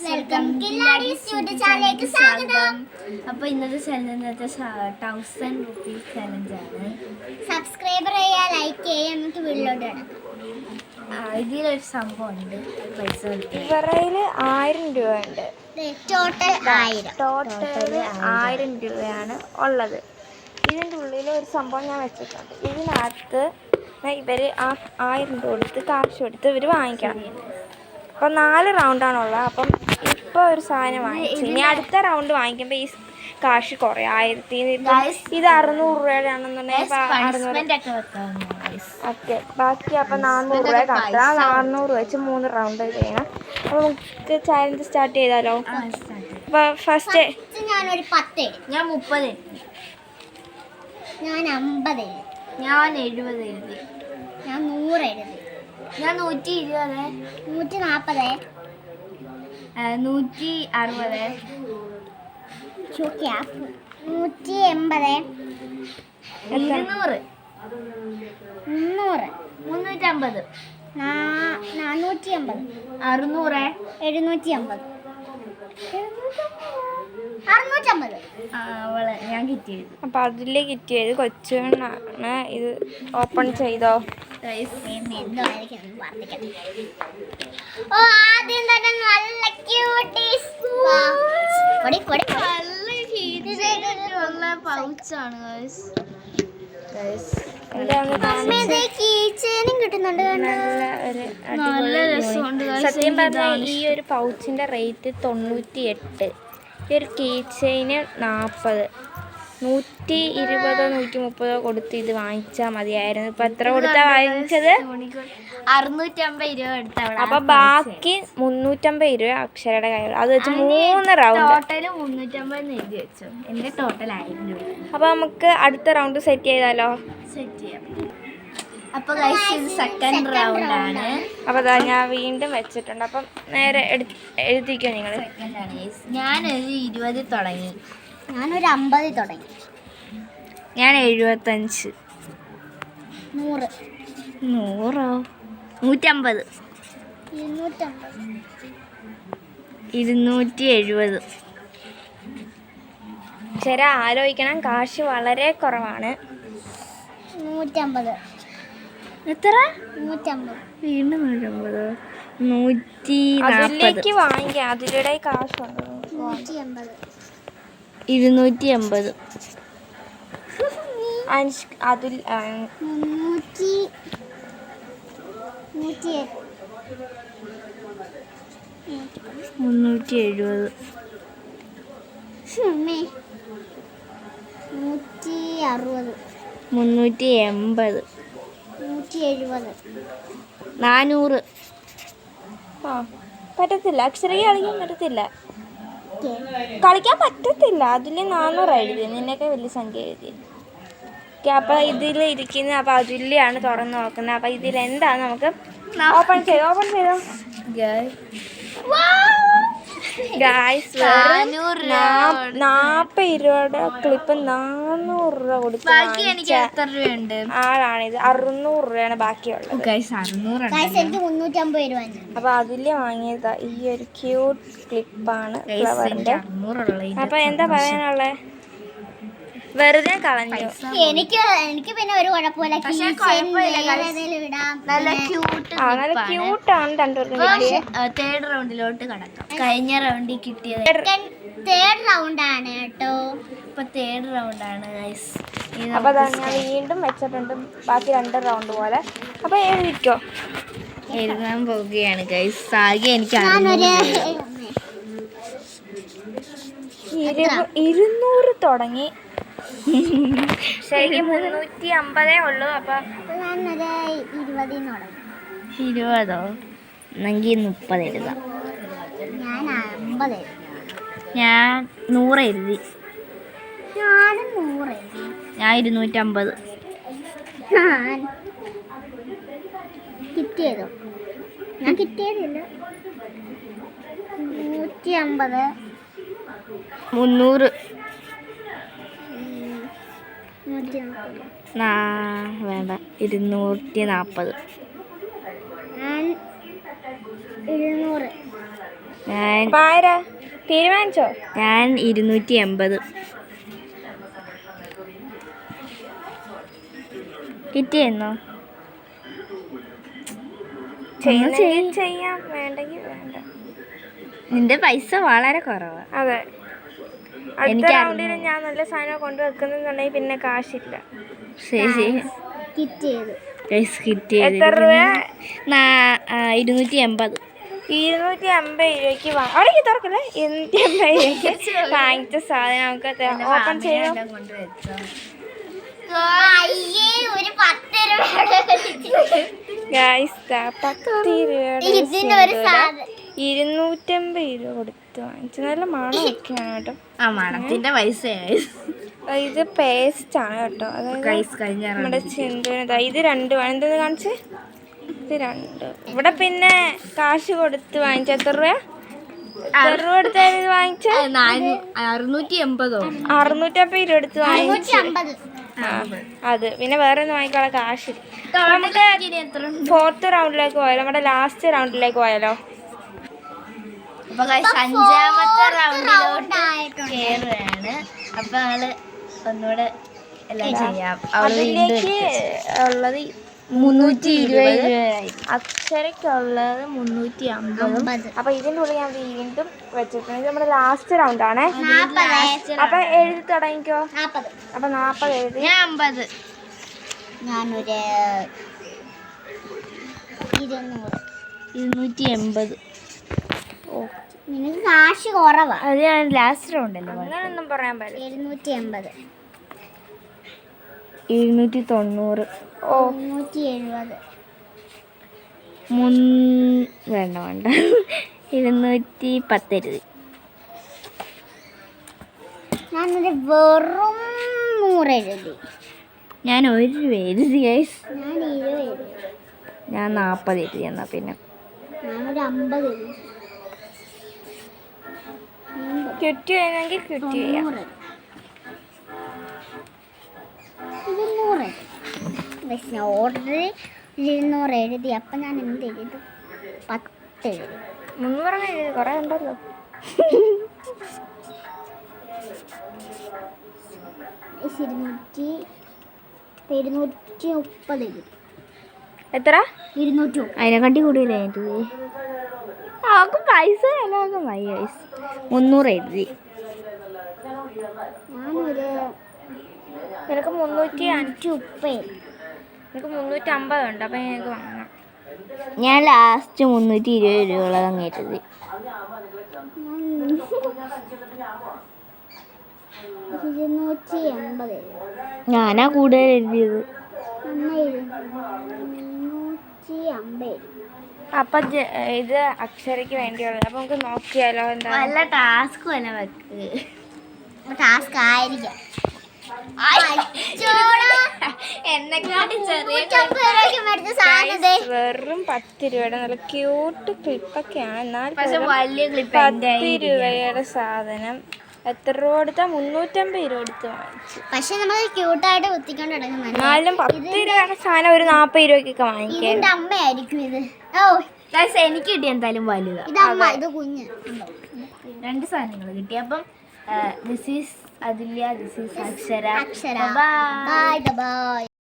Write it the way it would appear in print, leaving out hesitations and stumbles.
Welcome കില്ലാഡീസ് YouTube ചാനലിലേക്ക് സ്വാഗതം. അപ്പോൾ ഇന്നത്തെ ചലഞ്ച് 1000 rupees ചലഞ്ചാണ്. സബ്സ്ക്രൈബർ ചെയ്യുക, ലൈക്ക് ചെയ്യുക, നമുക്ക് വീട്ടിലോട്ട് കിടക്കാം. ഇതിലൊരു സംഭവം ഉണ്ട്, പൈസ ഇവരയിൽ 1000 രൂപയുണ്ട്. ടോട്ടൽ 1000 രൂപയാണ് ഉള്ളത്. ഇതിൻ്റെ ഉള്ളിൽ ഒരു സംഭവം ഞാൻ വെച്ചിട്ടുണ്ട്. ഇതിനകത്ത് ഇവർ ആ 1000 രൂപ കൊടുത്ത് കാശ് കൊടുത്ത് ഇവർ വാങ്ങിക്കണം. അപ്പം 4 റൗണ്ടാണുള്ളത്. അപ്പം ഇപ്പോൾ ഒരു സാധനം വാങ്ങിച്ചു, ഇനി അടുത്ത റൗണ്ട് വാങ്ങിക്കുമ്പോൾ ഈ കാശ് കുറയും. 1000 ഇത് 600 രൂപയാണെന്നുണ്ടെങ്കിൽ 600. ഓക്കെ, ബാക്കി അപ്പം 400 രൂപ കട്ടാം. 400 വെച്ച് 3 റൗണ്ട് ചെയ്യണം. അപ്പോൾ നമുക്ക് ചാലഞ്ച് സ്റ്റാർട്ട് ചെയ്താലോ? അപ്പോൾ ഫസ്റ്റ് ഞാനൊരു 10, ഞാൻ 30, ഞാൻ 50, ഞാൻ 70 എഴുതി, ഞാൻ 100 എഴുതി, ഞാൻ 120, 140, 160, 180, 200, 300, 350, 450, 600, 750, 650. അവളെ ഞാൻ കിറ്റ് ചെയ്തു. അപ്പം അതിൽ കിറ്റ് ചെയ്ത് കൊച്ചുകൊണ്ടാണ് ഇത്. ഓപ്പൺ ചെയ്തോ? ആദ്യം തന്നെ നല്ല ക്യൂട്ടീസ് കിട്ടുന്നുണ്ട്. സത്യം പറഞ്ഞാൽ ഈ ഒരു പൗച്ചിൻ്റെ റേറ്റ് 98. ഈ ഒരു കീ ചെയിന് 40, 120, 130 കൊടുത്ത് ഇത് വാങ്ങിച്ചാൽ മതിയായിരുന്നു. ഇപ്പം എത്ര കൊടുത്താ വാങ്ങിച്ചത്? 650 രൂപ എടുത്തവള. അപ്പം ബാക്കി 350 രൂപ അക്ഷരയുടെ കയ്യിൽ. അത് വെച്ച് 3 റൗണ്ട്. ടോട്ടൽ 350 എഴുതി വെച്ചു. എൻ്റെ ടോട്ടൽ 1000 രൂപ. അപ്പം നമുക്ക് അടുത്ത റൗണ്ട് സെറ്റ് ചെയ്താലോ? സെറ്റ് ചെയ്യാം. അപ്പോൾ ഗൈസ് ഇത് സെക്കൻഡ് റൗണ്ട് ആണ്. അപ്പോൾ അതാ ഞാൻ വീണ്ടും വെച്ചിട്ടുണ്ട്. അപ്പം നേരെ എഴുതിക്കോ നിങ്ങൾ. ഞാനൊരു 20 തുടങ്ങി, ഞാനൊരു 50 തുടങ്ങി, ഞാൻ 75, 100, 100, 150, 270. ശരി, ആലോചിക്കണം, കാശ് വളരെ കുറവാണ്. 150. എത്ര? 150. വീണ്ടും 150, 140. വാങ്ങിക്കാം, അതിലൂടെ കാശുണ്ട്. 180, 280. അതിൽ 370, 380, 400. ആ, പറ്റത്തില്ല. അക്ഷരയ്ക്ക് കളിക്കാൻ പറ്റത്തില്ല. അതിൽ 400 എഴുതി, നിന്നൊക്കെ വലിയ സംഖ്യ എഴുതി. ഓക്കെ, അപ്പോൾ ഇതിൽ ഇരിക്കുന്നത് അപ്പോൾ അതുല്യാണ് തുറന്ന് നോക്കുന്നത്. അപ്പോൾ ഇതിൽ എന്താണ് നമുക്ക് ഓപ്പൺ ചെയ്തോ? ഗായ്സ്, 40 രൂപയുടെ ക്ലിപ്പ് 400 രൂപ കൊടുത്ത് ആളാണിത്. 600 രൂപയാണ് ബാക്കിയുള്ളത്. അപ്പോൾ അതിൽ വാങ്ങിയത് ഈ ഒരു ക്യൂട്ട് ക്ലിപ്പാണ് ഫ്ലവറിൻ്റെ. അപ്പോൾ എന്താ പറയാനുള്ളത്? വെറുതെ കളഞ്ഞു. എനിക്ക് പിന്നെ ഒരു കുഴപ്പമില്ല. നല്ല ക്യൂട്ടാണ് രണ്ടുപേർക്കും കിട്ടിയത്. തേർഡ് റൗണ്ടിലോട്ട് കടക്കാം. കഴിഞ്ഞ റൗണ്ടിൽ കിട്ടിയത് തേർഡ് റൗണ്ട് ആണ് കേട്ടോ. ഇപ്പൊ തേർഡ് റൗണ്ട് ആണ് ഗൈസ്. അപ്പോൾ ഞാൻ വീണ്ടും വെച്ചിട്ടുണ്ട് ബാക്കി 2 റൗണ്ട് പോലെ. അപ്പോൾ എഴുതിക്കോ. എഴുതാൻ പോവുകയാണ് ഗൈസ്. ആകെ എനിക്ക് 200 തുടങ്ങി. ശരിക്കും 350 ഉള്ളൂ. അപ്പം 20 എന്നെങ്കിൽ 30 എഴുതാം. ഞാൻ 100 എഴുതി. ഞാൻ 250. കിട്ടിയതോ? ഞാൻ കിട്ടിയതില്ല. 150, 300, വേണ്ട 240. 200, അപ്പൊ ആരാ തീരുമാനിച്ചോ? ഞാൻ 280. കിട്ടിയെന്നോ? ചെയ്യാം, വേണ്ടെങ്കിൽ വേണ്ട. നിന്റെ പൈസ വളരെ കുറവാ. അതെ, അടുത്ത റൗണ്ടിൽ ഞാൻ നല്ല സാധനം കൊണ്ടുവെക്കുന്നുണ്ടെങ്കിൽ പിന്നെ കാശില്ല. ശരി, കിട്ടിയത് എത്ര രൂപ? 280. 250 രൂപയ്ക്ക് അവിടെ തുറക്കല്ലേ? 250 രൂപയ്ക്ക് വാങ്ങിച്ച സാധനം നമുക്ക് ഓപ്പൺ ചെയ്യാം. ഒരു 10 രൂപ ഗൈസ് 10 രൂപയുടെ 250 രൂപ കൊടുത്ത് വാങ്ങിച്ചു. നല്ല മണമൊക്കെയാണ് കേട്ടോ. ആ മണത്തിന്റെ പൈസയായി. ഇത് പേസ്റ്റ് ആണ് കേട്ടോ. അതായത് നമ്മുടെ ചിന്തുവിന് ഇത് 2 എന്തെന്ന് കാണിച്ച്? ഇത് 2. ഇവിടെ പിന്നെ കാശ് കൊടുത്ത് വാങ്ങിച്ച എത്ര രൂപ? എത്ര രൂപ എടുത്തായിരുന്നു ഇത് വാങ്ങിച്ച? 680. 650 രൂപ എടുത്ത് വാങ്ങിച്ചു. അത് പിന്നെ വേറെ ഒന്നും വാങ്ങിക്കാനുള്ള കാശില്ല. നമുക്ക് 4th റൗണ്ടിലേക്ക് പോയാലോ? നമ്മുടെ ലാസ്റ്റ് റൗണ്ടിലേക്ക് പോയാലോ? അപ്പൊ 5ാമത്തെ റൗണ്ടിലോട്ട് കേറുകയാണ്. അപ്പൊ ഞങ്ങള് ഒന്നുകൂടെ എല്ലാം ചെയ്യാം. അതിലേക്ക് ഉള്ളത് 320. അക്ഷരക്കുള്ളത് 350. അപ്പൊ ഇതിൻ്റെ ഉള്ളിൽ ഞാൻ വീണ്ടും വെച്ചിട്ടുണ്ട്. ഇത് നമ്മുടെ ലാസ്റ്റ് റൗണ്ടാണ്. അപ്പൊ എഴുതി തുടങ്ങിക്കോ. അപ്പൊ 40 എഴുതി. ഞാൻ 50. ഞാനൊരു 280. നിനക്ക് കാശ് കുറവാ. അത് ഞാൻ ലാസ്റ്റ് റൗണ്ടല്ലോ. അങ്ങനൊന്നും പറയാൻ പറ്റില്ല. 780. 290. 370. വേണ്ട 210 എഴുതി. ഞാനൊരു വെറും 100 എഴുതി. ഞാൻ 1 രൂപ എഴുതി ഗൈസ്. ഞാൻ 20 എഴുതി. ഞാൻ 40 എഴുതി. എന്നാ പിന്നെ ഞാനൊരു 50 എഴുതി. ക്വിറ്റ് ചെയ്യണമെങ്കിൽ ക്വിറ്റ് ചെയ്യാം. 200 ഓർഡർ 200 എഴുതി. അപ്പം ഞാൻ എന്ത് എഴുതി? 10 എഴുതി. 300 എഴുതി. കുറേ ഉണ്ടല്ലോ. 230 എഴുതി. എത്ര? 230. അതിനെക്കാട്ടി കൂടുതലേ അവർക്ക് പൈസ എല്ലാവർക്കും മതി ഗൈസ്. 300 എഴുതി. ഞാനൊരു നിനക്ക് 330. നിനക്ക് 350 ഉണ്ട്. അപ്പം എനിക്ക് വാങ്ങാം. ഞാൻ ലാസ്റ്റ് 320 രൂപ അങ്ങ് എഴുതി. 280. ഞാനാ കൂടുതൽ എഴുതിയത്. 350. അപ്പൊ ഇത് അക്ഷരയ്ക്ക് വേണ്ടിയുള്ളത്. അപ്പൊ നമുക്ക് നോക്കിയാലോ എന്താ. നല്ല ടാസ്ക് തന്നെ വെക്ക്. ടാസ്ക് ആയിരിക്കാം. വെറും 10 രൂപയുടെ നല്ല ക്യൂട്ട് ക്ലിപ്പൊക്കെയാണ്. എന്നാൽ വലിയ ക്ലിപ്പ് 10 രൂപയുടെ സാധനം എത്ര രൂപ കൊടുത്താൽ? 350 രൂപ എടുത്ത് വാങ്ങിച്ചു. പക്ഷെ നമ്മൾ ക്യൂട്ടായിട്ട് കുത്തിക്കൊണ്ട് കിടക്കുന്നുണ്ട്. എന്നാലും 10 രൂപയുടെ സാധനം ഒരു 40 രൂപയ്ക്കൊക്കെ വാങ്ങിക്കാം. ഇതിന്റെ അമ്മയായിരിക്കും ഇത്. ഓ എനിക്ക് കിട്ടി എന്തായാലും വലുതാ. ഇത് അമ്മ, ഇത് കുഞ്ഞ്. 2 സാധനങ്ങൾ കിട്ടി. അപ്പം this is Athulya, this is Akshara. Bye by.